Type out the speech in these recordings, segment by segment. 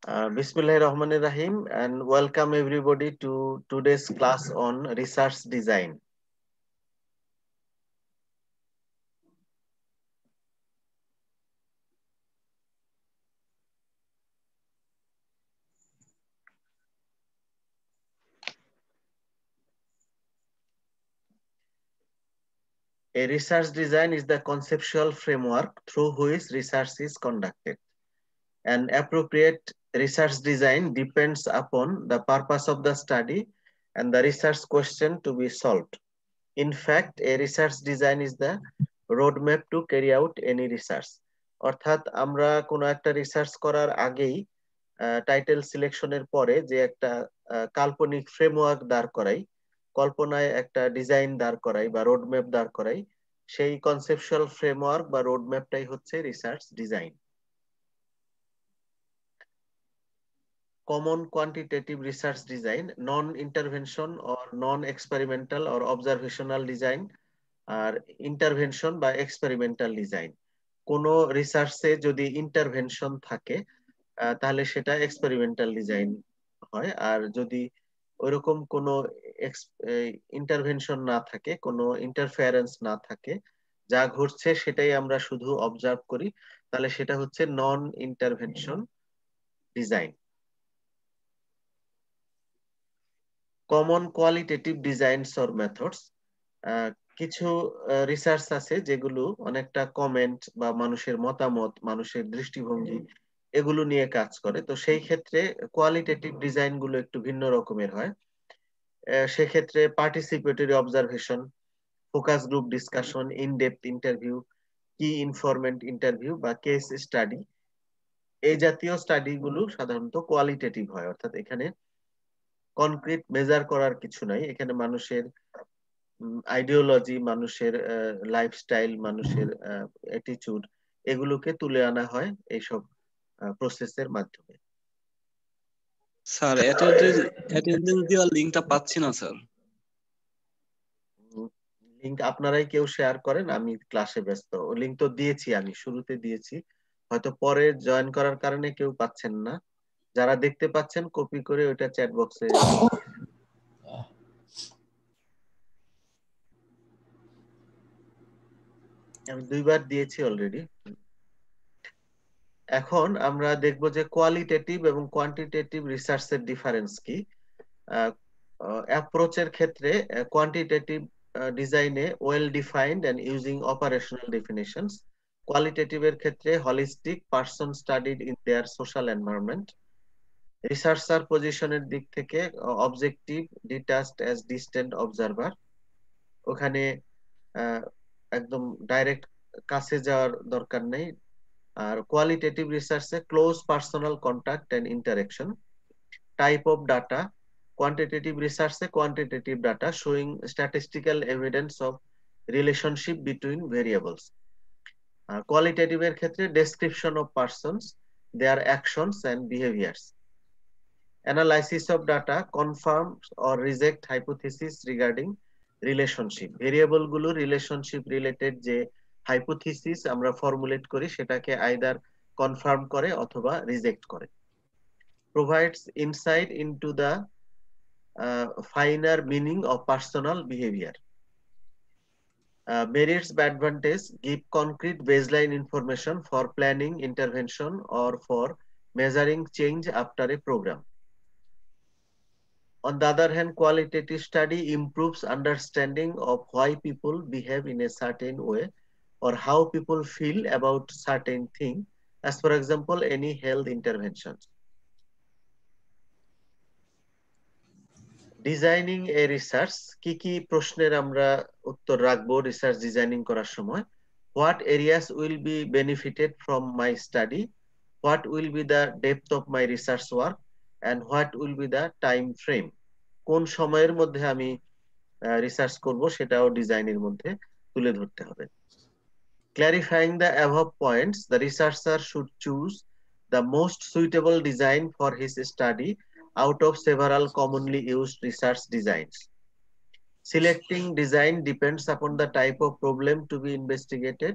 Bismillahirrahmanirrahim, and welcome everybody to today's class on research design. A research design is the conceptual framework through which research is conducted. An appropriate research design depends upon the purpose of the study and the research question to be solved. In fact, a research design is the roadmap to carry out any research. অর্থাৎ আমরা কোনো একটা research করার আগেই title সিলেকশনের পরে যে একটা কাল্পনিক ফ্রেমওয়ার্ক দাঁড় করাই, কল্পনায় একটা ডিজাইন দাঁড় করাই বা রোডম্যাপ দাঁড় করাই, সেই কনসেপচুয়াল ফ্রেমওয়ার্ক বা রোডম্যাপটাই হচ্ছে research design. Common quantitative research design, non-intervention or non-experimental or observational design, আর ইন্টারভেনশন বা এক্সপেরিমেন্টাল ডিজাইন। কোনো রিসার্চে যদি ইন্টারভেনশন থাকে তাহলে সেটা এক্সপেরিমেন্টাল ডিজাইন হয়, আর যদি ওইরকম কোনো ইন্টারভেনশন না থাকে, কোনো ইন্টারফেয়ারেন্স না থাকে, যা ঘটছে সেটাই আমরা শুধু অবজার্ভ করি, তাহলে সেটা হচ্ছে non intervention design. Common qualitative designs or methods, কিছু রিসার্চ আছে যেগুলো অনেকটা কমেন্ট বা মানুষের মতামত, মানুষের দৃষ্টিভঙ্গি এগুলো নিয়ে কাজ করে। তো সেই ক্ষেত্রে কোয়ালিটেটিভ ডিজাইন গুলো একটু ভিন্ন রকমের হয়। সেক্ষেত্রে participatory observation, focus group discussion, in depth interview, কি ইনফরমেন্ট ইন্টারভিউ বা কেস স্টাডি, এই জাতীয় স্টাডি গুলো সাধারণত কোয়ালিটেটিভ হয়। অর্থাৎ এখানে কনক্রিট মেজার করার কিছু নাই, এখানে মানুষের আইডিওলজি, মানুষের লাইফস্টাইল, মানুষের অ্যাটিটিউড এগুলোকে তুলে আনা হয় এইসব প্রসেসের মাধ্যমে। স্যার অ্যাটেন্ডেন্স দেওয়ার লিংকটা পাচ্ছি না স্যার। লিংক আপনারাই কেউ শেয়ার করেন, আমি ক্লাসে ব্যস্ত। লিংক তো দিয়েছি, আমি শুরুতে দিয়েছি, হয়তো পরে জয়েন করার কারণে কেউ পাচ্ছেন না। যারা দেখতে পাচ্ছেন কপি করে ওইটা চ্যাট বক্সে আমি 2বার দিয়েছি অলরেডি। এখন আমরা দেখব যে কোয়ালিটেটিভ এবং কোয়ান্টিটেটিভ রিসার্চের ডিফারেন্স কি। অ্যাপ্রোচের ক্ষেত্রে কোয়ান্টিটেটিভ ডিজাইনে well defined and using operational definitions, কোয়ালিটেটিভের ক্ষেত্রে holistic, person studied in their social environment. Researcher পজিশনের দিক থেকে objective, detached as distant observer, ওখানে একদম ডাইরেক্ট কাছে যাওয়ার দরকার নেই। আর কোয়ালিটেটিভ রিসার্চে close personal contact and interaction. Type of data, quantitative research a quantitative data showing statistical evidence of relationship between variables. Qualitative এর ক্ষেত্রে description of persons, their actions and behaviors. Analysis of data confirm or reject hypothesis regarding relationship. Variable গুলো relationship related যে hypothesis আমরা formulate করি সেটাকে either confirm করে অথবা reject করে। Provides insight into the finer meaning of personal behavior. Merits by advantage give concrete baseline information for planning intervention or for measuring change after a program. On the other hand, qualitative study improves understanding of why people behave in a certain way or how people feel about certain thing, as for example any health interventions. Designing a research, কি কি প্রশ্নের আমরা উত্তর রাখবো research designing করার সময়? What areas will be benefited from my study, what will be the depth of my research work, and what will be the time frame. কোন সময়ের মধ্যে আমি রিসার্চ করব সেটাও ডিজাইনের মধ্যে তুলে ধরতে হবে। Clarifying the above points, the researcher should choose the most suitable design for his study out of several commonly used research designs. Selecting design depends upon the type of problem to be investigated,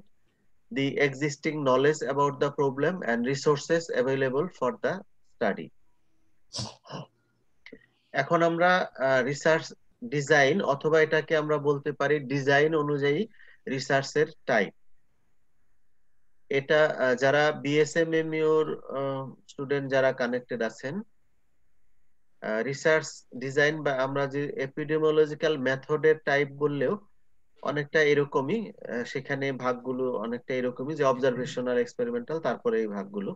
the existing knowledge about the problem and resources available for the study. এখন আমরা research design অথবা এটাকে আমরা বলতে পারি design অনুযায়ী রিসার্চের type. এটা যারা বিএসএমএমইউর স্টুডেন্ট যারা কানেক্টেড আছেন, রিসার্চ ডিজাইন বা আমরা যে এপিডেমিওলজিক্যাল মেথডের টাইপ বললেও অনেকটা এরকমই, সেখানে ভাগগুলো অনেকটা এরকমই যে অবজারভেশনাল, এক্সপেরিমেন্টাল, তারপরে এই ভাগগুলো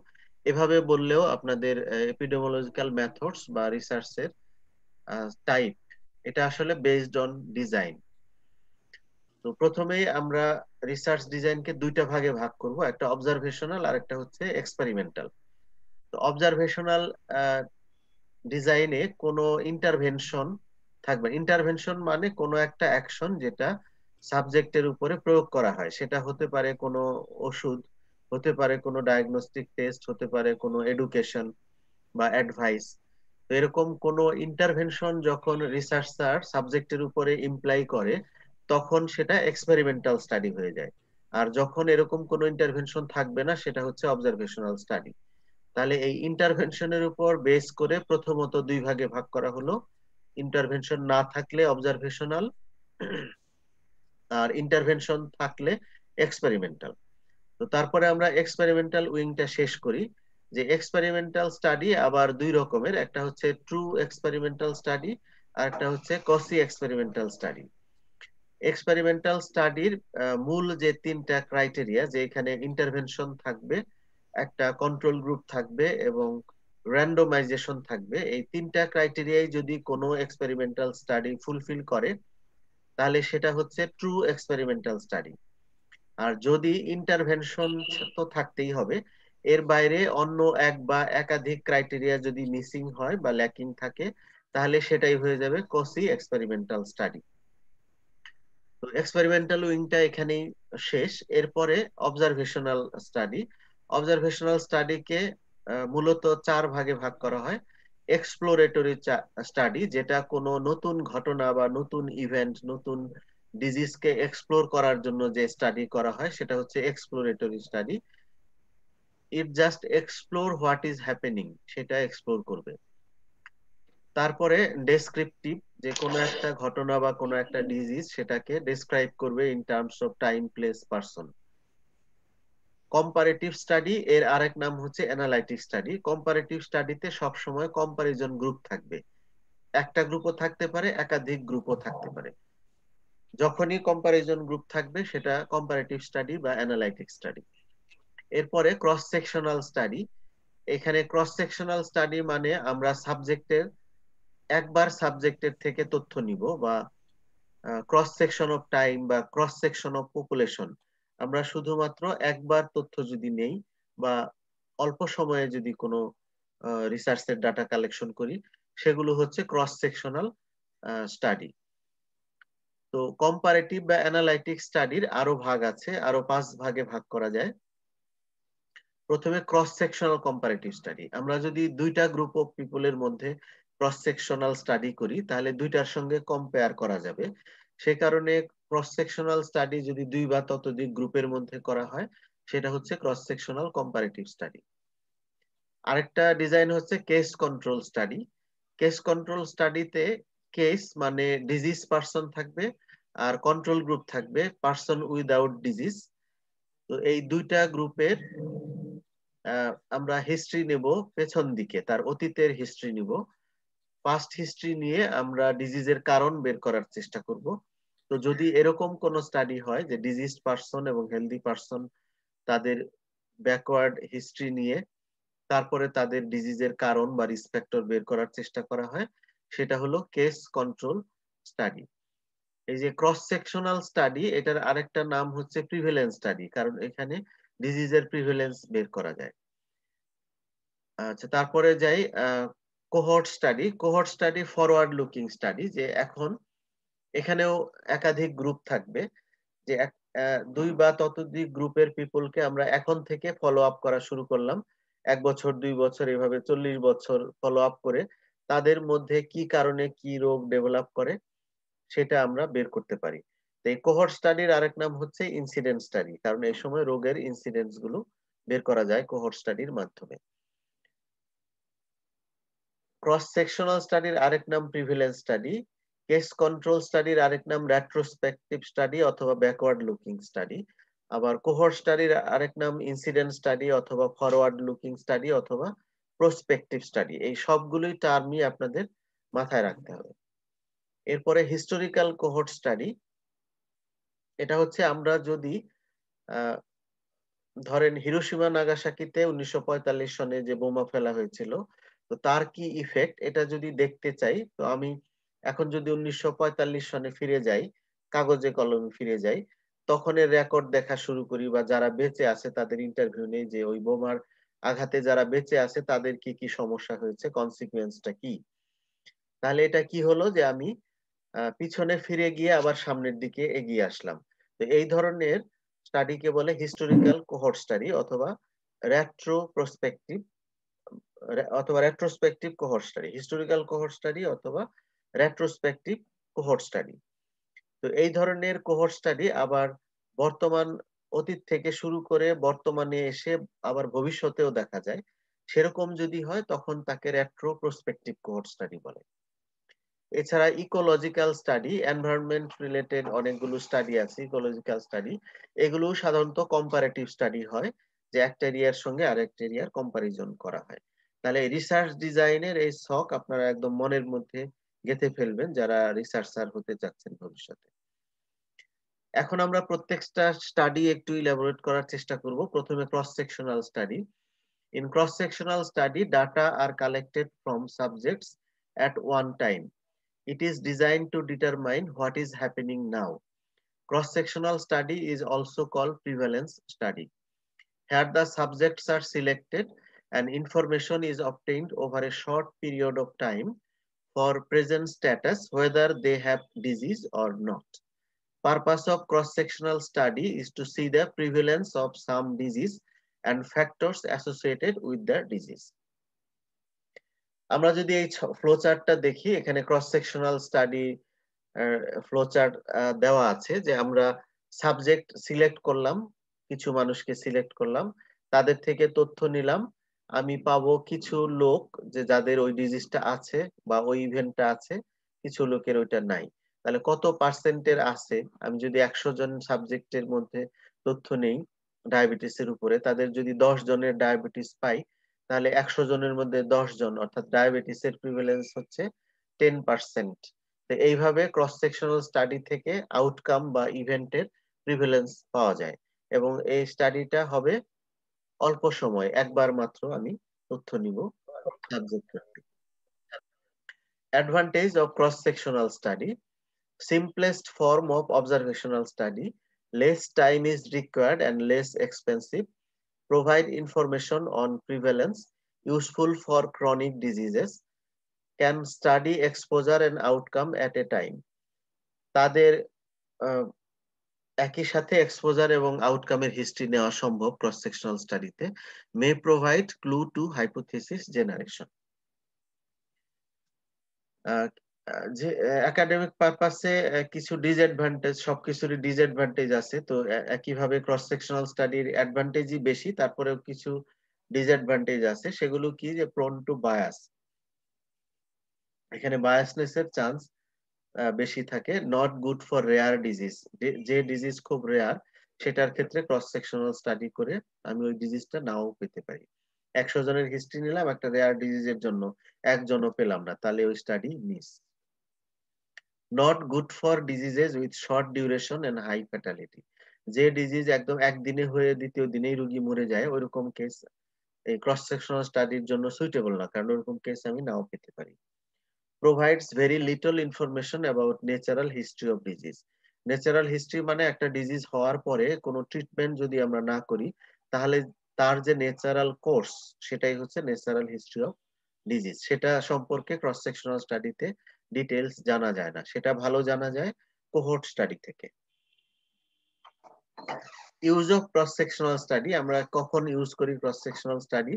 এভাবে বললেও আপনাদের এপিডেমিওলজিক্যাল মেথডস বা রিসার্চের টাইপ এটা আসলে বেসড অন ডিজাইন। তো প্রথমেই আমরা রিসার্চ ডিজাইনকে দুইটা ভাগে ভাগ করব, একটা অবজারভেশনাল আর একটা হচ্ছে এক্সপেরিমেন্টাল। তো অবজারভেশনাল ডিজাইনে কোনো ইন্টারভেনশন থাকবে। ইন্টারভেনশন মানে কোনো একটা অ্যাকশন যেটা সাবজেক্টের উপরে প্রয়োগ করা হয়, সেটা হতে পারে কোনো ওষুধ, হতে পারে কোনো ডায়াগনস্টিক টেস্ট, হতে পারে কোনো এডুকেশন বা অ্যাডভাইস। তো এরকম কোনো ইন্টারভেনশন যখন রিসার্চার সাবজেক্টের উপরে ইমপ্লাই করে তখন সেটা এক্সপেরিমেন্টাল স্টাডি হয়ে যায়। আর যখন এরকম কোনো ইন্টারভেনশন থাকবে না সেটা হচ্ছে অবজারভেশনাল স্টাডি। তাহলে এই ইন্টারভেনশনের উপর বেস করে প্রথমত দুই ভাগে ভাগ করা হলো, ইন্টারভেনশন না থাকলে অবজারভেশনাল, আর ইন্টারভেনশন থাকলে এক্সপেরিমেন্টাল। তো তারপরে আমরা এক্সপেরিমেন্টাল উইংটা শেষ করি, যে এক্সপেরিমেন্টাল স্টাডি আবার দুই রকমের, একটা হচ্ছে ট্রু এক্সপেরিমেন্টাল স্টাডি আর একটা হচ্ছে কসি এক্সপেরিমেন্টাল স্টাডি। এক্সপেরিমেন্টাল স্টাডির মূল যে তিনটা ক্রাইটেরিয়া, যে এখানে ইন্টারভেনশন থাকবে, একটা কন্ট্রোল গ্রুপ থাকবে এবং র্যান্ডমাইজেশন থাকবে, এই তিনটা ক্রাইটেরিয়াই যদি কোনো এক্সপেরিমেন্টাল স্টাডি ফুলফিল করে তাহলে সেটা হচ্ছে ট্রু এক্সপেরিমেন্টাল স্টাডি। আর যদি ইন্টারভেনশন তো থাকতেই হবে, এর বাইরে অন্য এক বা একাধিক ক্রাইটেরিয়া যদি মিসিং হয় বা ল্যাকিং থাকে তাহলে সেটাই হয়ে যাবে কসি এক্সপেরিমেন্টাল স্টাডি। তো এক্সপেরিমেন্টাল উইংটা এখানেই শেষ। এরপরে অবজারভেশনাল স্টাডি। অবজারভেশনাল স্টাডিকে মূলত চার ভাগে ভাগ করা হয়। এক্সপ্লোরেটরি স্টাডি, যেটা কোনো নতুন ঘটনা বা নতুন ইভেন্ট, নতুন ডিজিজকে এক্সপ্লোর করার জন্য যে স্টাডি করা হয় সেটা হচ্ছে exploratory study. It just explore what is happening, সেটা এক্সপ্লোর করবে। তারপরে ডেসক্রিপটিভ, যে কোনো একটা ঘটনা বা কোনো একটা ডিজিজ সেটাকে ডেসক্রাইব করবে in terms of time, place, person. Comparative study এর আরেক নাম হচ্ছে অ্যানালাইটিক স্টাডি। কম্পারেটিভ স্টাডিতে সবসময় কম্পারিজন গ্রুপ থাকবে, একটা গ্রুপও থাকতে পারে, একাধিক গ্রুপও থাকতে পারে। যখনই কম্পারিজন গ্রুপ থাকবে সেটা কম্পারেটিভ স্টাডি বা অ্যানালাইটিক স্টাডি। এরপরে ক্রস সেকশনাল স্টাডি। এখানে ক্রস সেকশনাল স্টাডি মানে আমরা সাবজেক্টের একবার সাবজেক্টের থেকে তথ্য নিব, বা ক্রস সেকশন অফ টাইম বা ক্রস সেকশন অফ পপুলেশন। আমরা শুধুমাত্র একবার তথ্য যদি নেই বা অল্প সময়ে যদি কোনো রিসার্চের ডাটা কালেকশন করি, সেগুলো হচ্ছে ক্রস সেকশনাল স্টাডি। তো কম্পারেটিভ বা অ্যানালাইটিক স্টাডির আরো ভাগ আছে, আরো 5 ভাগে ভাগ করা যায়। প্রথমে ক্রস সেকশনাল কম্পারেটিভ স্টাডি। আমরা যদি দুইটা গ্রুপ অফ পিপলের মধ্যে ক্রস সেকশনাল স্টাডি করি তাহলে দুইটার সঙ্গে কম্পেয়ার করা যাবে। সে কারণে ক্রস সেকশনাল স্টাডি যদি দুই বা ততোধিক গ্রুপের মধ্যে করা হয় সেটা হচ্ছে ক্রস সেকশনাল কম্পারেটিভ স্টাডি। আরেকটা ডিজাইন হচ্ছে case control study. Case control স্টাডিতে কেস মানে ডিজিজ পারসন থাকবে আর কন্ট্রোল গ্রুপ থাকবে পারসন উইদাউট ডিজিজ। তো এই দুইটা গ্রুপের আমরা হিস্ট্রি নেব, পেছন দিকে তার অতীতের হিস্ট্রি নিব। পাস্ট হিস্ট্রি নিয়ে আমরা ডিজিজের কারণ বের করার চেষ্টা করব। তো যদি এরকম কোন স্টাডি হয় যে ডিজিজ পারসন এবং হেলদি পারসন তাদের ব্যাকওয়ার্ড হিস্ট্রি নিয়ে তারপরে তাদের ডিজিজের কারণ বা রিস্ক ফ্যাক্টর বের করার চেষ্টা করা হয়, সেটা হলো কেস কন্ট্রোল স্টাডি। এই যে ক্রস সেকশনাল স্টাডি, এটার আরেকটা নাম হচ্ছে প্রিভেলেন্স স্টাডি, কারণ এখানে ডিজিজের প্রিভেলেন্স বের করা যায়। আচ্ছা, তারপরে যাই cohort study. Cohort study forward looking study, যে এখন এখানেও একাধিক গ্রুপ থাকবে, যে দুই বা ততোধিক গ্রুপের পিপলকে আমরা এখন থেকে ফলো আপ করা শুরু করলাম, 1 বছর 2 বছর এভাবে 40 বছর ফলো আপ করে তাদের মধ্যে কি কারণে কি রোগ ডেভেলপ করে সেটা আমরা বের করতে পারি। তো এই কোহর্ট স্টাডির আরেক নাম হচ্ছে ইনসিডেন্ট স্টাডি, কারণ এই সময় রোগের ইনসিডেন্টস গুলো বের করা যায় কোহর্ট স্টাডির মাধ্যমে। ক্রস সেকশনাল স্টাডির আরেক নাম প্রিভিলেন্স স্টাডি, কেস কন্ট্রোল স্টাডির আরেক নাম রেট্রোস্পেকটিভ স্টাডি অথবা ব্যাকওয়ার্ড লুকিং স্টাডি, আবার কোহর্ট স্টাডির আরেক নাম ইনসিডেন্ট স্টাডি অথবা ফরওয়ার্ড লুকিং স্টাডি অথবা প্রসপেকটিভ স্টাডি। এই সবগুলোই টার্মই আপনাদের মাথায় রাখতে হবে। এরপরে হিস্টোরিক্যাল কোহর্ট স্টাডি, এটা হচ্ছে আমরা যদি ধরেন হিরোশিমা নাগাসাকিতে 1945 সনে যে বোমা ফেলা হয়েছিল, তো তার কি ইফেক্ট এটা যদি দেখতে চাই, তো আমি এখন যদি 1945 সনে ফিরে যাই, কাগজে কলমে ফিরে যাই, তখনের রেকর্ড দেখা শুরু করি বা যারা বেঁচে আছে তাদের ইন্টারভিউ নেই যে ওই বোমার আঘাতে যারা বেঁচে আছে তাদের কি কি সমস্যা হয়েছে, কনসিকুয়েন্সটা কি। তাহলে এটা কি হলো যে আমি পিছনে ফিরে গিয়ে আবার সামনের দিকে এগিয়ে আসলাম। তো এই ধরনের স্টাডিকে বলে হিস্টোরিক্যাল কোহর্ট স্টাডি অথবা retrospective cohort study, historical cohort study অথবা রেট্রোস্পেকটিভ কোহর্ট স্টাডি। তো এই ধরনের কোহর্ট স্টাডি আবার বর্তমান অতীত থেকে শুরু করে বর্তমানে এসে আবার ভবিষ্যতেও দেখা যায়। সেরকম যদি হয় তখন তাকে রেট্রোস্পেকটিভ কোহর্ট স্টাডি বলে। এছাড়া ইকোলজিক্যাল স্টাডি, এনভায়রনমেন্ট রিলেটেড অনেকগুলো স্টাডি আছে ইকোলজিক্যাল স্টাডি, এগুলো সাধারণত কম্পারেটিভ স্টাডি হয়, যে একটা এরিয়ার সঙ্গে আরেকটা এরিয়ার কম্পারিজন করা হয়। তাহলে রিসার্চ ডিজাইনের এই শখ আপনারা একদম মনের মধ্যে গেঁথে ফেলবেন যারা রিসার্চার হতে যাচ্ছেন ভবিষ্যতে। এখন আমরা প্রত্যেকটা স্টাডি একটু ইলাবোরেট করার চেষ্টা করব। প্রথমে cross sectional study. In cross sectional study, data are collected from subjects at one time. It is designed to determine what is happening now. Cross-sectional study is also called prevalence study. Here the subjects are selected and information is obtained over a short period of time for present status, whether they have disease or not. Purpose of cross-sectional study is to see the prevalence of some disease and factors associated with the disease. আমরা যদি এই ফ্লোচার্টটা দেখি, এখানে cross sectional study flowchart দেওয়া আছে যে আমরা subject select করলাম, কিছু মানুষকে সিলেক্ট করলাম, তাদের থেকে তথ্য নিলাম, আমি পাবো কিছু লোক যে যাদের ওই ডিজিজটা আছে বা ওই ইভেন্টটা আছে, কিছু লোকের ওইটা নাই। তাহলে কত পার্সেন্টের আছে, আমি যদি 100 জন সাবজেক্টের মধ্যে তথ্য নেই ডায়াবেটিসের উপরে, তাদের যদি 10 জনের ডায়াবেটিস পাই, তাহলে 100 জনের মধ্যে 10 জন, অর্থাৎ ডায়াবেটিসের প্রিভ্যালেন্স হচ্ছে 10%। তো এইভাবে ক্রস সেকশনাল স্টাডি থেকে আউটকাম বা ইভেন্টের প্রিভ্যালেন্স পাওয়া যায়, এবং এই স্টাডিটা হবে অল্প সময়, একবার মাত্র আমি তথ্য নিব subject. Advantage of cross sectional study: simplest form of observational study, less time is required and less expensive, provide information on prevalence, useful for chronic diseases, can study exposure and outcome at a time. তাদের একই সাথে exposure এবং আউটকামের history নেওয়া সম্ভব cross sectional স্টাডিতে। May provide clue to hypothesis generation. যে academic পারপাসে কিছু ডিসঅ্যাডভান্টেজ, সবকিছুরই ডিসঅ্যাডভান্টেজ আছে, তো একইভাবে ক্রস সেকশনাল স্টাডির অ্যাডভান্টেজই বেশি, তারপরেও কিছু ডিসঅ্যাডভান্টেজ আছে। সেগুলো কি, যে প্রোন টু বায়াস, এখানে বায়াসনেসের চান্স বেশি থাকে। Not good for rare disease, যে ডিজিজ খুব রেয়ার সেটার ক্ষেত্রে ক্রস সেকশনাল স্টাডি করে আমি ওই ডিজিজটা নাও পেতে পারি। 100 জনের হিস্ট্রি নিলাম একটা রেয়ার ডিজিজের জন্য, একজনও পেলাম না, তাহলে ওই study miss. Not good for diseases with short duration and high fatality, যে ডিজিজ একদম একদিনে হয়ে দ্বিতীয় দিনেই রোগী মরে যায়, ওইরকম কেস এই ক্রস সেকশনাল স্টাডির জন্য সুইটেবল না, কারণ ওরকম কেস আমি নাও পেতে পারি। provides very little information about natural history of disease. Natural history মানে একটা ডিজিজ হওয়ার পরে কোনো ট্রিটমেন্ট যদি আমরা না করি, তাহলে তার যে ন্যাচারাল কোর্স, সেটাই হচ্ছে ন্যাচারাল হিস্ট্রি অফ ডিজিজ। সেটা সম্পর্কে ক্রস সেকশনাল স্টাডিতে ডিটেইলস জানা যায় না, সেটা ভালো জানা যায় কোহর্ট স্টাডি থেকে। Use of cross sectional study, আমরা কখন ইউজ করি cross sectional study?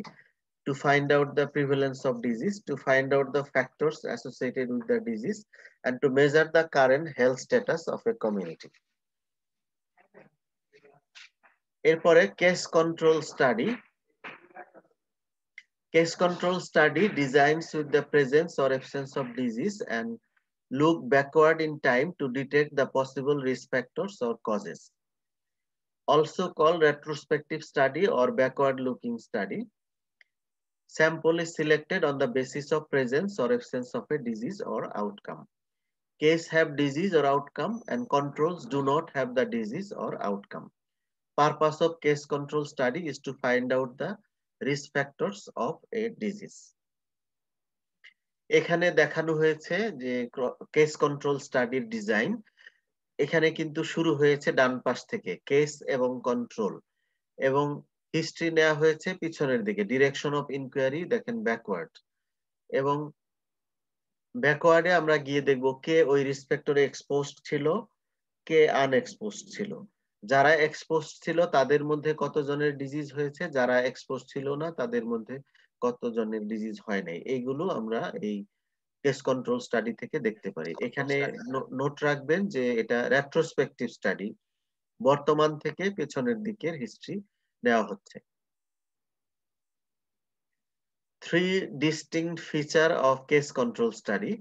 To find out the prevalence of disease, to find out the factors associated with the disease, and to measure the current health status of a community. এরপরে case control study. Case control study designs with the presence or absence of disease and look backward in time to detect the possible risk factors or causes. Also called retrospective study or backward looking study. Sample is selected on the basis of presence or absence of a disease or outcome. Case have disease or outcome and controls do not have the disease or outcome. Purpose of case control study is to find out the risk factors of a disease. এখানে দেখানো হয়েছে যে case control স্টাডির design. এখানে কিন্তু শুরু হয়েছে ডান পাশ থেকে কেস এবং কন্ট্রোল, এবং হিস্ট্রি নেওয়া হয়েছে পিছনের দিকে, ডিরেকশন অফ ইনকোয়ারি দেখেন ব্যাকওয়ার্ড, এবং ব্যাকওয়ার্ডে আমরা গিয়ে দেখব কে ওই রিসপেক্টরে এক্সপোজড ছিল, কে আনএক্সপোজড ছিল। যারা এক্সপোজড ছিল তাদের মধ্যে কতজনের ডিজিজ হয়েছে, যারা এক্সপোজ ছিল না তাদের মধ্যে কতজনের ডিজিজ হয় নাই, এইগুলো আমরা এই কেস কন্ট্রোল স্টাডি থেকে দেখতে পারি। এখানে নোট রাখবেন যে এটা রেট্রোস্পেক্টিভ স্টাডি, বর্তমান থেকে পেছনের দিকের হিস্ট্রি নেওয়া হচ্ছে। Three distinct features of case control study.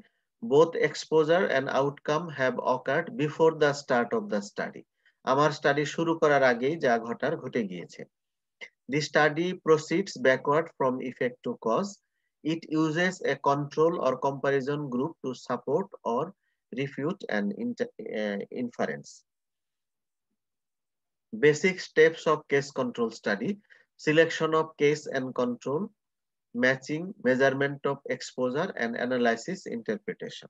Both exposure and outcome have occurred before the start of the study. আমার স্টাডি শুরু করার আগেই যা ঘটার ঘটে গিয়েছে। The study proceeds backward from effect to cause. It uses a control or comparison group to support or refute an inference. Basic steps of case control study: selection of case and control, matching, measurement of exposure, and analysis interpretation.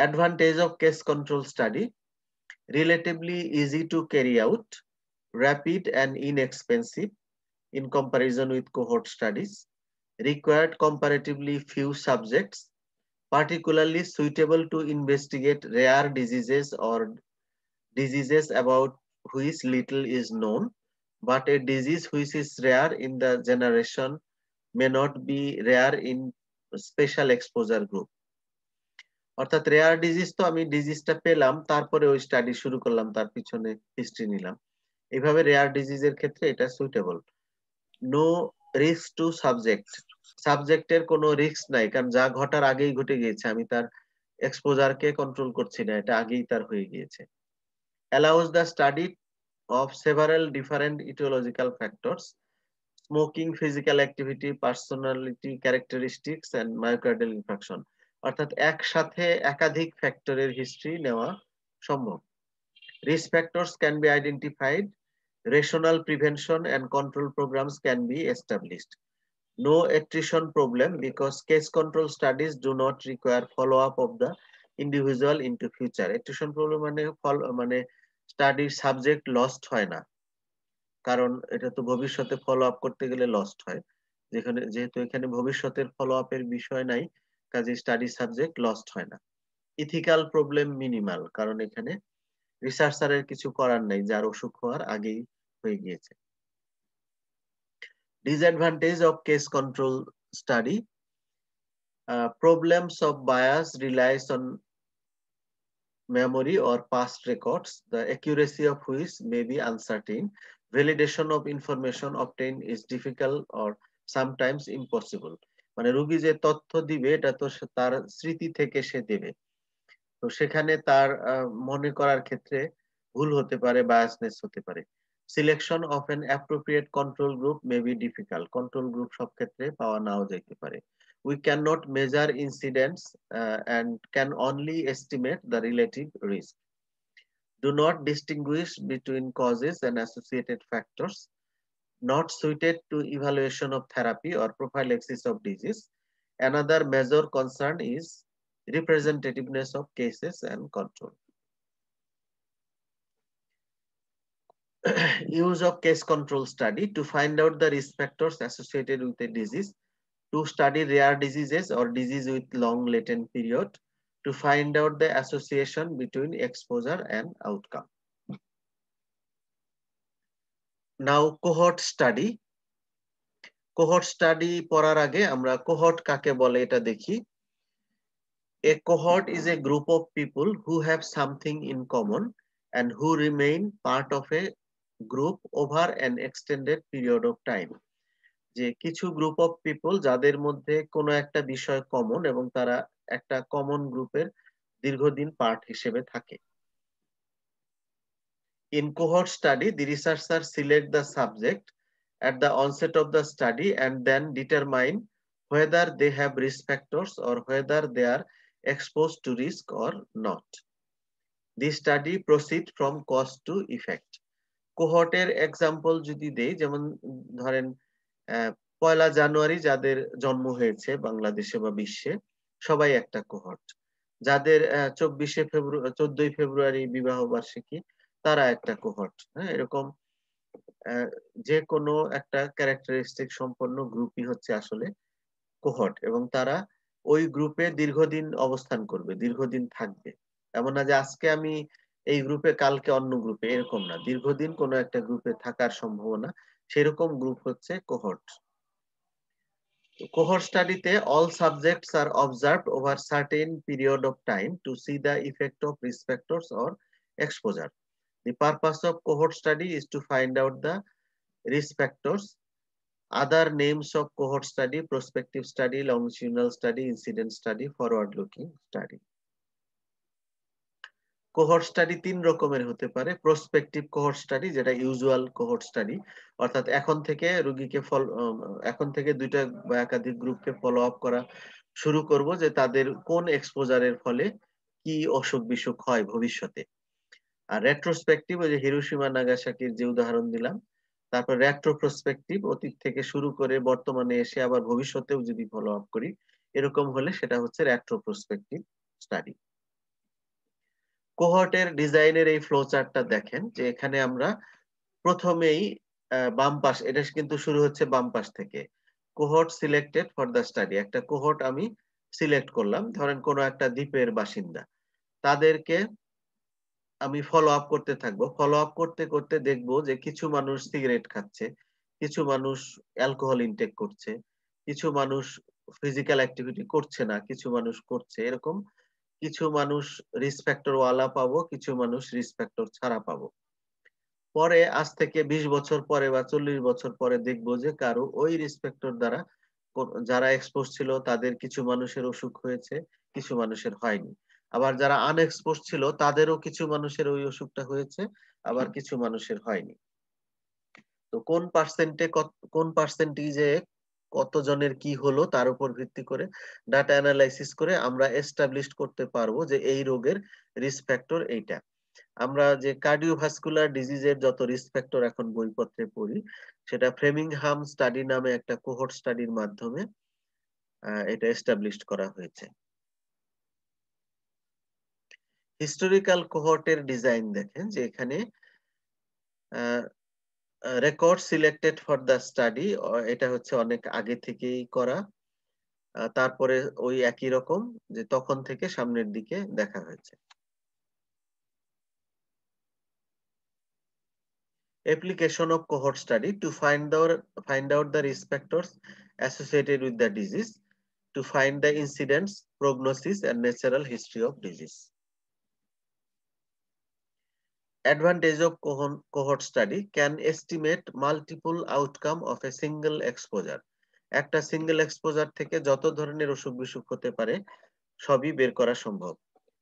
Advantage of case control study: relatively easy to carry out, rapid and inexpensive in comparison with cohort studies, required comparatively few subjects, particularly suitable to investigate rare diseases or diseases about which little is known, but a disease which is rare in the generation may not be rare in special exposure group. অর্থাৎ rare disease তো আমি ডিজিজটা পেলাম, তারপরে ওই study শুরু করলাম, তার পিছনে হিস্ট্রি নিলাম। এইভাবে রেয়ার ডিজিজের ক্ষেত্রে এটা suitable. No risk to subject, সাবজেক্টের কোনো রিস্ক নাই, কারণ যা ঘটার আগেই ঘটে গিয়েছে, আমি তার এক্সপোজারকে কন্ট্রোল করছি না, এটা আগেই তার হয়ে গিয়েছে। allows the study of several different etiological factors: smoking, physical activity, personality characteristics, and myocardial infarction. অর্থাৎ একসাথে একাধিক ফ্যাক্টরের হিস্ট্রি নেওয়া সম্ভব। Risk factors can be identified, rational prevention and control programs can be established. No attrition problem because case control studies do not require follow-up of the individual into future. Attrition problem মানে স্টাডির subject lost হয় না, কারণ এটা তো ভবিষ্যতে follow up করতে গেলে লস্ট হয়। যেহেতু এখানে ভবিষ্যতের ফলো আপের বিষয় নাই, কাজে স্টাডি সাবজেক্ট লস্ট হয় না। ইথিক্যাল প্রবলেম মিনিমাল, কারণ এখানে রিসার্চারের কিছু করার নাই, যার অসুখ হওয়ার আগেই হয়ে গিয়েছে। Disadvantage of case control study: problems of bias relies on memory or past records, the accuracy of which may be uncertain. Validation of information obtained is difficult or sometimes impossible. মানে রোগী যে তথ্য দিবে এটা তো তার স্মৃতি থেকে সে দেবে, তো সেখানে তার মনে করার ক্ষেত্রে ভুল হতে পারে, বায়াসনেস হতে পারে। Selection of N appropriate control group may be difficult, control group সব ক্ষেত্রে পাওয়া নাও যেতে পারে। We cannot measure incidence and can only estimate the relative risk. Do not distinguish between causes and associated factors. Not suited to evaluation of therapy or prophylaxis of disease. Another major concern is representativeness of cases and control. Use of case control study to find out the risk factors associated with a disease, to study rare diseases or disease with long latent period, to find out the association between exposure and outcome. Now cohort study. Cohort study পড়ার আগে আমরা cohort কাকে বলে এটা দেখি। A cohort is a group of people who have something in common and who remain part of a group over an extended period of time. যে কিছু group of people যাদের মধ্যে কোনো একটা বিষয় কমন এবং তারা একটা কমন গ্রুপের দীর্ঘদিন পার্ট হিসেবে থাকে। In cohort study, the researchers select the subject at the onset of the study and then determine whether they have risk factors or whether they are exposed to risk or not. The study proceeds from cause to effect. কোহর্টের example যদি দেই, যেমন ধরেন 1 জানুয়ারি যাদের জন্ম হয়েছে বাংলাদেশে বা বিশ্বে, সবাই একটা কোহর্ট। যাদের 14ই ফেব্রুয়ারি বিবাহ বার্ষিকী, তারা একটা কোহর্ট। হ্যাঁ, এরকম যে কোনো একটা ক্যারেক্টারিস্টিক সম্পন্ন গ্রুপই হচ্ছে আসলে কোহর্ট, এবং তারা ওই গ্রুপে দীর্ঘদিন অবস্থান করবে, দীর্ঘদিন থাকবে। এমন না যে আজকে আমি এই গ্রুপে, কালকে অন্য গ্রুপে, এরকম না। দীর্ঘদিন কোনো একটা গ্রুপে থাকার সম্ভাবনা, সেরকম গ্রুপ হচ্ছে কোহর্ট। Cohort study তে all subjects are observed over certain period of time to see the effect of risk factors or exposure. The purpose of cohort study is to find out the risk factors. Other names of cohort study: prospective study, longitudinal study, incident study, forward looking study. Cohort study 3 রকমের হতে পারে। Prospective cohort study, যেটা usual cohort study, অর্থাৎ এখন থেকে রোগীকে এখন থেকে 2টা বা একাধিক গ্রুপকে ফলো আপ করা শুরু করব, যে তাদের কোন এক্সপোজারের ফলে কি অসুখ বিসুখ হয় ভবিষ্যতে। আর রেট্রোস্পেক্টিভ, ওই যে হিরোশিমা নাগাসাকির যে উদাহরণ দিলাম। তারপর রেট্রোপ্রসপেক্টিভ, অতীত থেকে শুরু করে বর্তমানে এসে আবার ভবিষ্যতেও যদি ফলো আপ করি, এরকম হলে সেটা হচ্ছে রেট্রোপ্রসপেক্টিভ স্টাডি। কোহর্টের ডিজাইনের এই ফ্লো চার্টটা দেখেন, যে এখানে আমরা প্রথমেই বাম পাশ, এটা কিন্তু শুরু হচ্ছে বাম পাশ থেকে। Cohort selected for the study, একটা কোহর্ট আমি সিলেক্ট করলাম, ধরেন কোনো একটা দ্বীপের বাসিন্দা। তাদেরকে আমি ফলো আপ করতে থাকবো। ফলো আপ করতে করতে দেখবো যে কিছু মানুষ সিগারেট খাচ্ছে, কিছু মানুষ অ্যালকোহল ইনটেক করছে, কিছু মানুষ ফিজিক্যাল অ্যাক্টিভিটি করছে না, কিছু মানুষ করছে। এরকম কিছু মানুষ রিস্ক ফ্যাক্টর ওয়ালা পাবো, কিছু মানুষ রিস্ক ফ্যাক্টর ছাড়া পাবো। পরে আজ থেকে 20 বছর পরে বা 40 বছর পরে দেখবো যে কারো ওই রিস্ক ফ্যাক্টর দ্বারা যারা এক্সপোজ ছিল তাদের কিছু মানুষের অসুখ হয়েছে, কিছু মানুষের হয়নি। আবার যারা আনএক্সপোজ ছিল তাদেরও কিছু মানুষের ওই অসুখটা হয়েছে, আবার কিছু মানুষের হয়নি। তো কোন পার্সেন্টেজে কতজনের কি হলো তার উপর ভিত্তি করে ডাটা অ্যানালাইসিস করে আমরা এস্টাবলিশ করতে পারবো যে এই রোগের রিস্ক ফ্যাক্টর এইটা। আমরা যে কার্ডিওভাস্কুলার ডিজিজের যত রিস্ক ফ্যাক্টর এখন বইপত্রে পড়ি, সেটা ফ্রেমিংহাম স্টাডি নামে একটা কোহর্ট স্টাডির মাধ্যমে এটা এস্টাবলিশ করা হয়েছে। হিস্টোরিক্যাল কোহর্টের ডিজাইন দেখেন, যে এখানে record selected for the study, এটা হচ্ছে অনেক আগে থেকেই করা। তারপরে ওই একই রকম, যে তখন থেকে সামনের দিকে দেখা হয়েছে। Application of cohort study to find out the risk factors associated with the disease, to find the incidence, prognosis, and natural history of disease. Advantage of cohort study: can estimate multiple outcome of a single exposure. একটা single exposure থেকে যত ধরনের অসুখ বিসুখ হতে পারে সবই বের করা সম্ভব।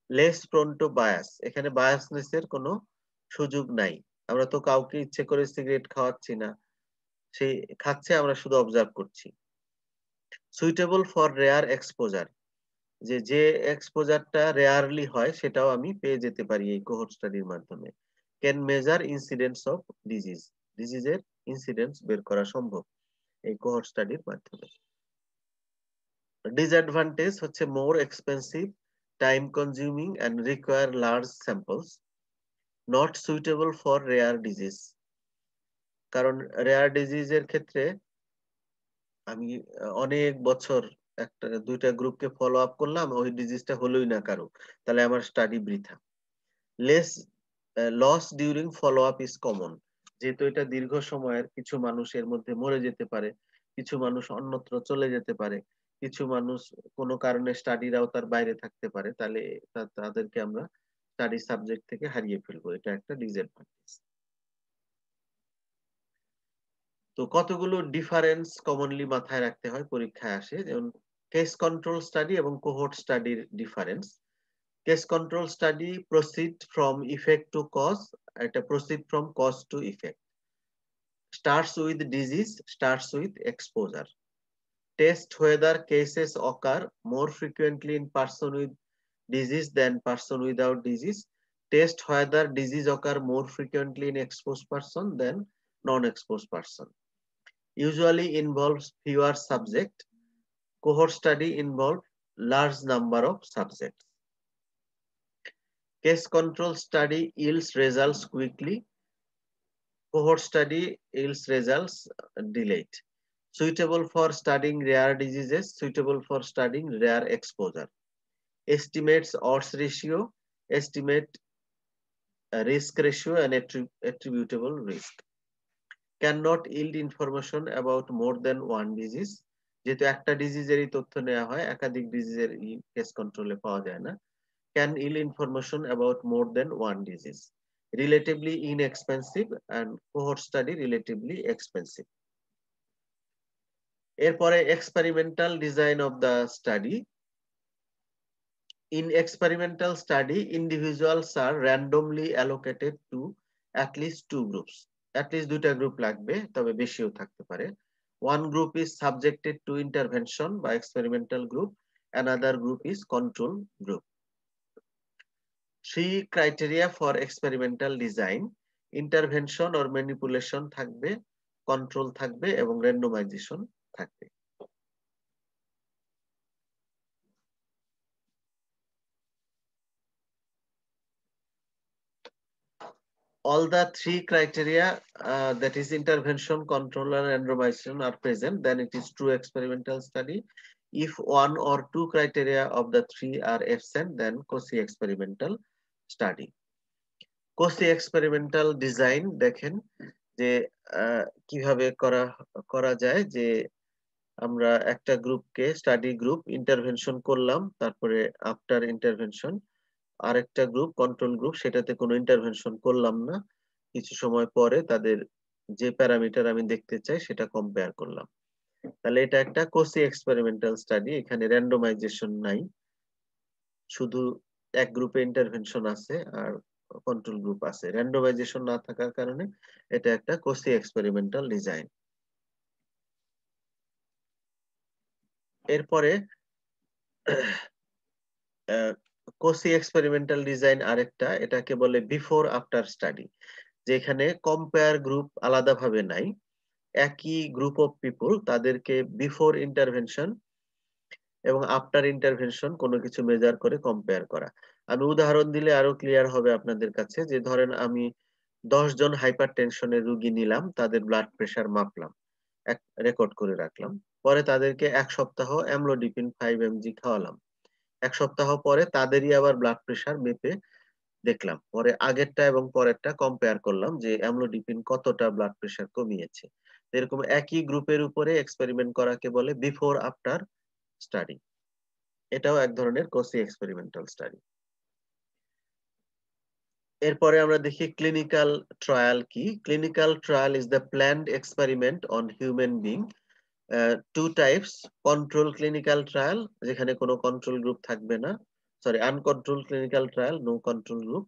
লেস প্রোন টু বায়াস, এখানে বায়াসনেস এর কোনো সুযোগ নাই। আমরা তো কাউকে ইচ্ছে করে সিগারেট খাওয়াচ্ছি না, সে খাচ্ছে, আমরা শুধু অবজার্ভ করছি। সুইটেবল ফর রেয়ার এক্সপোজার, যে এক্সপোজারটা রেয়ারলি হয় সেটাও আমি পেয়ে যেতে পারি এই কোহর্ট স্টাডির মাধ্যমে। ক্যান মেজার ইনসিডেন্স অফ ডিজিজের ইনসিডেন্স বের করা সম্ভব এই কোহর্ট স্টাডির মাধ্যমে। ডিসঅ্যাডভান্টেজ হচ্ছে more expensive, time consuming and require large samples, not suitable for rare disease. কারণ রেয়ার ডিজিজের ক্ষেত্রে আমি অনেক বছর একটা 2টা গ্রুপকে ফলো আপ করলাম, ওই ডিজিজটা হলোই না কারো, তাহলে আমার স্টাডি বৃথা। Less loss during follow up is common, যেহেতু এটা দীর্ঘ সময়ের, কিছু মানুষের মধ্যে মরে যেতে পারে, কিছু মানুষ অন্যত্র চলে যেতে পারে, কিছু মানুষ কোনো কারণে স্টাডির আওতার বাইরে থাকতে পারে, তাহলে তাদেরকে আমরা স্টাডি সাবজেক্ট থেকে হারিয়ে ফেলবো। এটা একটা ডিসঅ্যাডভান্টেজ। তো কতগুলো ডিফারেন্স কমনলি মাথায় রাখতে হয়, পরীক্ষায় আসে, যেমন কেস কন্ট্রোল স্টাডি এবং কোহর্ট স্টাডির difference. Case control study proceed from effect to cause, এটা proceed from cause to effect. Starts with disease, starts with exposure. Test whether cases occur more frequently in person with disease than person without disease. Test whether disease occur more frequently in exposed person than non-exposed person. Usually involves fewer subjects. Cohort study involve large number of subjects. Case control study yields results quickly. Cohort study yields results delayed. Suitable for studying rare diseases, suitable for studying rare exposure. Estimates odds ratio, estimate risk ratio and attributable risk. Cannot yield information about more than one disease. যেহেতু একটা ডিজিজেরই তথ্য নেওয়া হয়, একাধিক ডিজিজের case কন্ট্রোলে পাওয়া যায় না। Can yield information about more than one disease. Relatively inexpensive and cohort study relatively expensive. এরপরে experimental design of the study. In experimental study, individuals are randomly allocated to at least two groups. At least দুইটা group লাগবে, তবে বেশিও থাকতে পারে। One group is subjected to intervention by experimental group, another group is control group. Three criteria for experimental design: intervention or manipulation থাকবে, control থাকবে এবং randomization থাকবে। All the three criteria, that is intervention, control and randomization, are present, then it is true experimental study. If one or two criteria of the three are absent, then quasi experimental study. quasi experimental design দেখেন যে কিভাবে করা যায়, যে আমরা একটা গ্রুপকে study group intervention করলাম, তারপরে আফটার ইন্টারভেনশন আরেকটা গ্রুপ কন্ট্রোল গ্রুপ, সেটাতে কোনো ইন্টারভেনশন করলাম না, কিছু সময় পরে তাদের যে প্যারামিটার আমি দেখতে চাই সেটা কম্পেয়ার করলাম। তাহলে এটা একটা কোসি এক্সপেরিমেন্টাল স্টাডি, এখানে র্যান্ডমাইজেশন নাই, শুধু এক গ্রুপে ইন্টারভেনশন আছে আর কন্ট্রোল গ্রুপ আছে। র্যান্ডমাইজেশন না থাকার কারণে এটা একটা কোসি এক্সপেরিমেন্টাল ডিজাইন। এরপরে কোসি এক্সপেরিমেন্টাল ডিজাইন আরেকটা, এটাকে বলে বিফোর আফটার স্টাডি, যেখানে কম্পেয়ার গ্রুপ আলাদাভাবে নাই, একই গ্রুপ অফ পিপল, তাদেরকে বিফোর ইন্টারভেনশন এবং আফটার ইন্টারভেনশন কোনো কিছু মেজার করে কম্পেয়ার করা। আমি উদাহরণ দিলে আরো ক্লিয়ার হবে আপনাদের কাছে, যে ধরেন আমি 10 জন হাইপার টেনশনের রোগী নিলাম, তাদের ব্লাড প্রেশার মাপলাম, রেকর্ড করে রাখলাম, পরে তাদেরকে 1 সপ্তাহ অ্যামলোডিপিন 5 mg খাওয়ালাম, 1 সপ্তাহ পরে তাদেরই আবার ব্লাড প্রেশার মেপে দেখলাম, পরে আগেরটা এবং পরেরটা কম্পেয়ার করলাম যে অ্যামলোডিপিন কতটা ব্লাড প্রেশার কমিয়েছে। এরকম একই গ্রুপের উপরে এক্সপেরিমেন্ট করাকে বলে বিফোর আফটার স্টাডি। এটাও এক ধরনের কোসি এক্সপেরিমেন্টাল স্টাডি। এরপরে আমরা দেখি ক্লিনিক্যাল ট্রায়াল কি। Clinical trial is the planned experiment on human being. Two types: control clinical trial, যেখানে কোনো কন্ট্রোল গ্রুপ থাকবে না, sorry uncontrol clinical trial, no control group.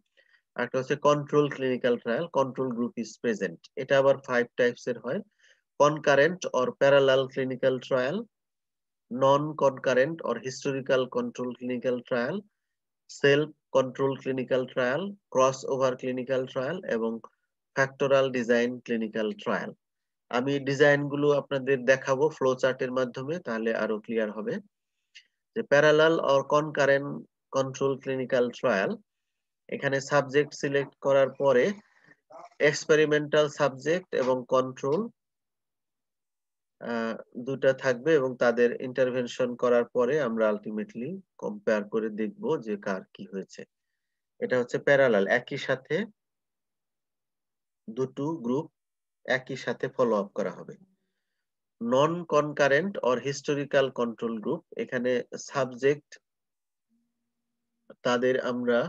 একটা হচ্ছে control clinical trial, control group is present. এটা আবার 5 types এর হয়: concurrent or parallel clinical trial, non concurrent or historical control clinical trial, self control clinical trial, cross over clinical trial এবং factorial design clinical trial. আমি design গুলো আপনাদের দেখাবো flow চার্টের মাধ্যমে, তাহলে আরো ক্লিয়ার হবে। যে parallel or concurrent control clinical trial, এখানে সাবজেক্ট সিলেক্ট করার পরে এক্সপেরিমেন্টাল সাবজেক্ট এবং কন্ট্রোল দুটা থাকবে এবং তাদের ইন্টারভেনশন করার পরে আমরা আলটিমেটলি কম্পেয়ার করে দেখব যে কার কি হয়েছে। এটা হচ্ছে প্যারালাল, একই সাথে দুটো গ্রুপ একই সাথে ফলো আপ করা হবে। Non concurrent or historical control group, এখানে সাবজেক্ট তাদের আমরা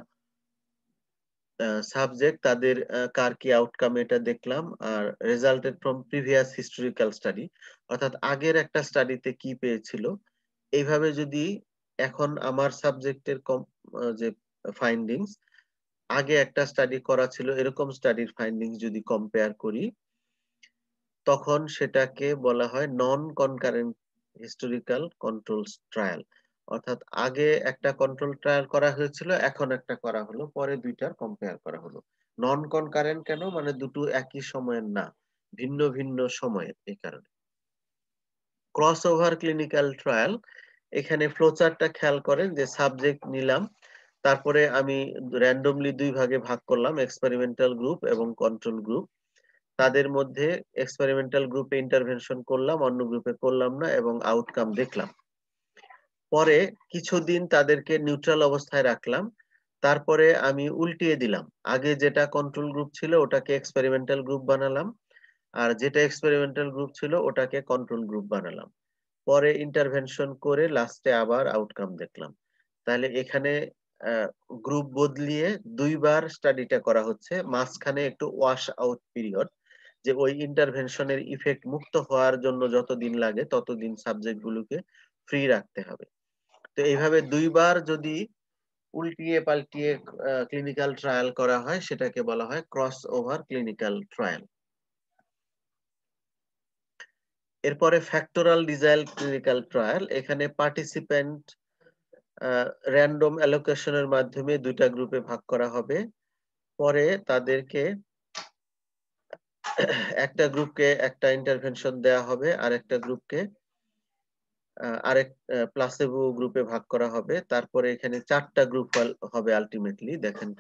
সাবজেক্ট তাদের কার কি আউটকাম এটা দেখলাম, আর resulted from previous historical study, অর্থাৎ আগের একটা স্টাডিতে কি পেয়েছিল। এইভাবে যদি এখন আমার সাবজেক্টের যে ফাইন্ডিংস আগে একটা স্টাডি করা ছিল এরকম স্টাডির ফাইন্ডিংস যদি কম্পেয়ার করি, তখন সেটাকে বলা হয় নন কনকারেন্ট হিস্টোরিক্যাল কন্ট্রোল ট্রায়াল। অর্থাৎ আগে একটা কন্ট্রোল ট্রায়াল করা হয়েছিল, এখন একটা করা হলো, পরে দুইটার কম্পেয়ার করা হলো। নন কনকারেন্ট কেন, মানে দুটো একই সময়ের না, ভিন্ন ভিন্ন সময়ের, এই কারণে। ক্রস ওভার ক্লিনিক্যাল ট্রায়াল, এখানে ফ্লোচার্টটা খেয়াল করেন যে সাবজেক্ট নিলাম, তারপরে আমি র্যান্ডমলি দুই ভাগে ভাগ করলাম, এক্সপেরিমেন্টাল গ্রুপ এবং কন্ট্রোল গ্রুপ। তাদের মধ্যে এক্সপেরিমেন্টাল গ্রুপে ইন্টারভেনশন করলাম, অন্য গ্রুপে করলাম না, এবং আউটকাম দেখলাম। পরে কিছুদিন তাদেরকে নিউট্রাল অবস্থায় রাখলাম, তারপরে আমি উল্টিয়ে দিলাম, আগে যেটা কন্ট্রোল গ্রুপ ছিল ওটাকে এক্সপেরিমেন্টাল গ্রুপ বানালাম, আর যেটা এক্সপেরিমেন্টাল গ্রুপ ছিল ওটাকে কন্ট্রোল গ্রুপ বানালাম। পরে ইন্টারভেনশন করে লাস্টে আবার আউটকাম দেখলাম। তাহলে এখানে গ্রুপ বদলিয়ে দুইবার স্টাডিটা করা হচ্ছে, মাঝখানে একটু ওয়াশ আউট পিরিয়ড, যে ওই ইন্টারভেনশনের ইফেক্ট মুক্ত হওয়ার জন্য যতদিন লাগে ততদিন সাবজেক্ট গুলোকে ফ্রি রাখতে হবে। তো এইভাবে দুইবার যদি উল্টিয়ে পাল্টিয়ে ক্লিনিক্যাল ট্রায়াল করা হয় সেটাকে বলা হয় ক্রস ওভার ক্লিনিক্যাল ট্রায়াল। এরপরে ফ্যাক্টোরাল ডিজাইন ক্লিনিক্যাল ট্রায়াল, এখানে পার্টিসিপেন্ট র্যান্ডম অ্যালোকেশনের মাধ্যমে দুইটা গ্রুপে ভাগ করা হবে। পরে তাদেরকে একটা গ্রুপকে একটা ইন্টারভেনশন দেয়া হবে, আর একটা গ্রুপকে আরেক প্লাসেবো গ্রুপে ভাগ করা হবে। তারপরে এখানে 4টা গ্রুপ হবে আলটিমেটলি। দেখেন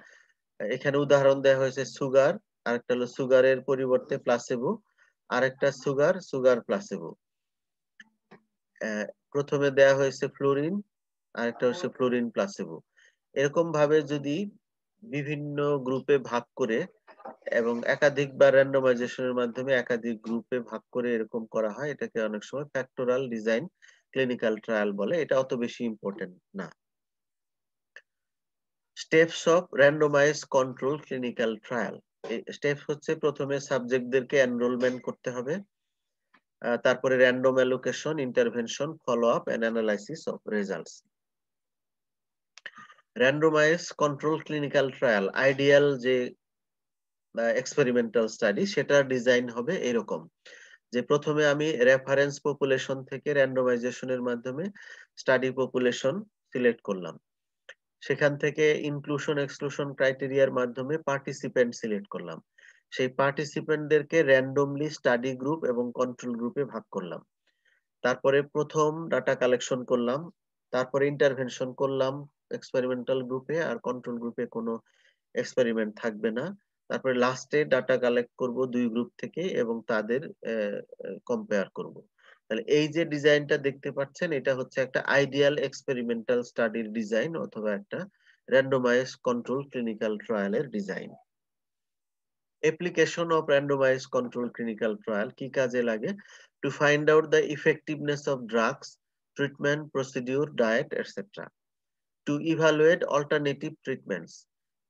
এখানে উদাহরণ দেওয়া হয়েছে সুগার, আরেকটা হলো সুগারের পরিবর্তে প্লাসেবো, আরেকটা সুগার, সুগার প্লাসেবো। প্রথমে দেয়া হয়েছে ফ্লোরিন, আরেকটা হচ্ছে ফ্লোরিন প্লাসেবো। এরকম ভাবে যদি বিভিন্ন গ্রুপে ভাগ করে এবং একাধিকবার র্যান্ডমাইজেশনের মাধ্যমে একাধিক গ্রুপে ভাগ করে এরকম করা হয়, এটাকে অনেক সময় ফ্যাক্টোরাল ডিজাইন ক্লিনিক্যাল ট্রায়াল বলে। এটা অত বেশি ইম্পর্টেন্ট না। Steps of randomize control clinical trial, steps হচ্ছে প্রথমে সাবজেক্টদেরকে এনরোলমেন্ট করতে হবে, তারপরে random allocation, intervention, follow up and analysis of results. Randomize control clinical trial ideal যে এক্সপেরিমেন্টাল স্টাডি, সেটা ডিজাইন হবে এরকম যে প্রথমে আমি রেফারেন্স পপুলেশন থেকে র্যান্ডমাইজেশনের মাধ্যমে স্টাডি পপুলেশন সিলেক্ট করলাম, সেখান থেকে ইনক্লুশন এক্সক্লুশন ক্রাইটেরিয়ার মাধ্যমে পার্টিসিপেন্ট সিলেক্ট করলাম, সেই পার্টিসিপেন্টদেরকে র্যান্ডমলি স্টাডি গ্রুপ এবং কন্ট্রোল গ্রুপে ভাগ করলাম। তারপরে প্রথম ডাটা কালেকশন করলাম, তারপরে ইন্টারভেনশন করলাম এক্সপেরিমেন্টাল গ্রুপে, আর কন্ট্রোল গ্রুপে কোনো এক্সপেরিমেন্ট থাকবে না। তারপরে লাস্টে ডাটা কালেক্ট করব দুই গ্রুপ থেকে এবং তাদের কম্পেয়ার করব। তাহলে এই যে ডিজাইনটা দেখতে পাচ্ছেন, এটা হচ্ছে একটা আইডিয়াল এক্সপেরিমেন্টাল স্টাডির ডিজাইন অথবা একটা র্যান্ডমাইজ কন্ট্রোল ক্লিনিক্যাল ট্রায়ালের design. Application of randomize control clinical trial কি কাজে লাগে? To find out the effectiveness of drugs, treatment, procedure, diet, etcetera. To evaluate alternative treatments,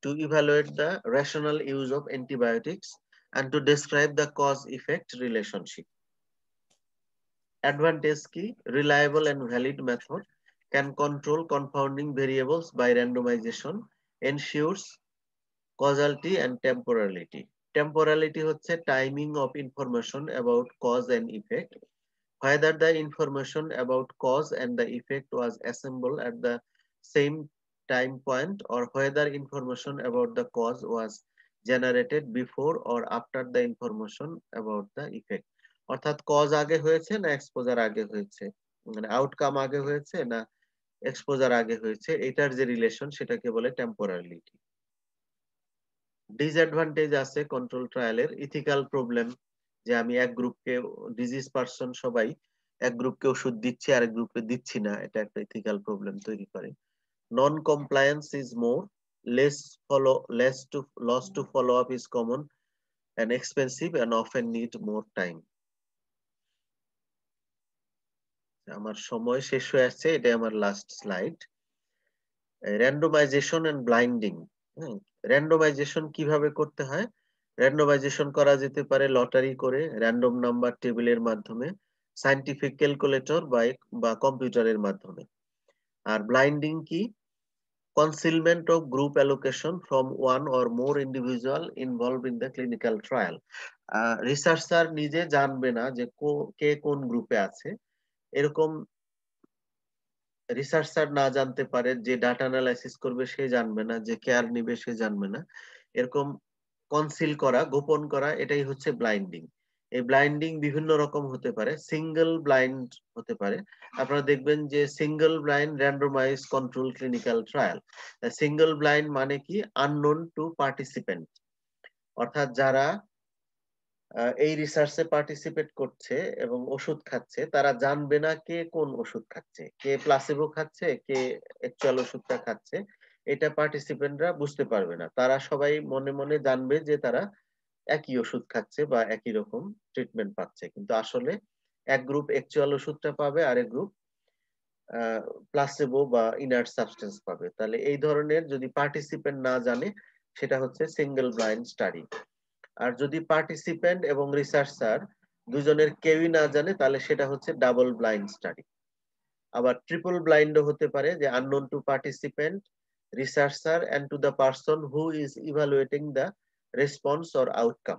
to evaluate the rational use of antibiotics, and to describe the cause-effect relationship. Advantage key, reliable and valid method, can control confounding variables by randomization, ensures causality and temporality. Temporality হচ্ছে timing of information about cause and effect, whether the information about cause and the effect was assembled at the same time point or whether information about the cause was generated before or after the information about the effect. অর্থাৎ cause আগে হয়েছে না exposure আগে হয়েছে, মানে outcome আগে হয়েছে না এক্সপোজার আগে হয়েছে, এটার যে রিলেশন সেটাকে বলে টেম্পোরারিলিটি। ডিসঅ্যাডভান্টেজ আছে কন্ট্রোল ট্রায়ালের, ইথিক্যাল প্রবলেম, যে আমি এক গ্রুপকে ডিজিজ পারসন সবাই এক গ্রুপকে ওষুধ দিচ্ছি আরেক গ্রুপে দিচ্ছি না, এটা একটা ইথিক্যাল প্রবলেম তৈরি করে। নন compliance is more, less to loss to follow up is common and expensive and often need more time. আমার সময় শেষ হয়ে আসছে, এটা আমার last slide. Randomization and blinding. Randomization কিভাবে করতে হয়? র্যান্ডমাইজেশন করা যেতে পারে লটারি করে, র‍্যান্ডম নাম্বার টেবিলের মাধ্যমে, সায়েন্টিফিক ক্যালকুলেটর বা কম্পিউটারের মাধ্যমে। আর ব্লাইন্ডিং কি? Concealment of group allocation from one or more individual involved in the clinical trial. Researcher নিজে জানবে না যে কে কোন গ্রুপে আছে। এরকম রিসার্চার না জানতে পারে, যে ডাটা অ্যানালাইসিস করবে সে জানবে না, যে কেয়ার নিবে সে জানবে না। এরকম কনসিল করা, গোপন করা, এটাই হচ্ছে ব্লাইন্ডিং। এই ব্লাইন্ডিং বিভিন্ন রকম হতে পারে। সিঙ্গল ব্লাইন্ড হতে পারে। আপনারা দেখবেন যে single blind randomised control clinical trial. Single blind মানে কি? Unknown to participant. অর্থাৎ যারা এই রিসার্চে পার্টিসিপেট করছে এবং ওষুধ খাচ্ছে, তারা জানবে না কে কোন ওষুধ খাচ্ছে, কে প্লাসিবো খাচ্ছে, কে অ্যাকচুয়াল ওষুধটা খাচ্ছে। এটা পার্টিসিপেন্টরা বুঝতে পারবে না। তারা সবাই মনে মনে জানবে যে তারা একই ওষুধ খাচ্ছে বা একই রকম ট্রিটমেন্ট পাচ্ছে। কিন্তু আসলে এক গ্রুপ অ্যাকচুয়াল ওষুধটা পাবে, আরেক গ্রুপ প্লাসিবো বা ইনার্ট সাবস্টেন্স পাবে। তাহলে এই ধরনের যদি পার্টিসিপেন্ট না জানে, সেটা হচ্ছে সিঙ্গল ব্লাইন্ড স্টাডি। আর যদি পার্টিসিপেন্ট এবং রিসার্চার দুজনের কেউই না জানে, তাহলে সেটা হচ্ছে ডাবল ব্লাইন্ড স্টাডি। আবার ট্রিপল ব্লাইন্ডও হতে পারে, যে unknown to participant, researcher and to the person who is evaluating the response or outcome.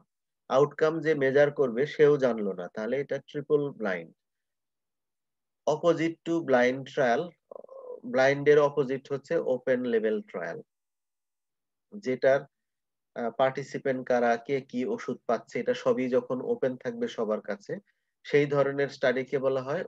Outcome যে মেজার করবে সেও জানলো না, তাহলে এটা triple blind. Opposite to blind trial, ব্লাইন্ডের অপোজিট হচ্ছে ওপেন লেভেল ট্রায়াল, যেটার পার্টিসিপেন্ট কারা, কে কি ওষুধ পাচ্ছে, এটা সবই যখন ওপেন থাকবে সবার কাছে, সেই ধরনের স্টাডিকে বলা হয়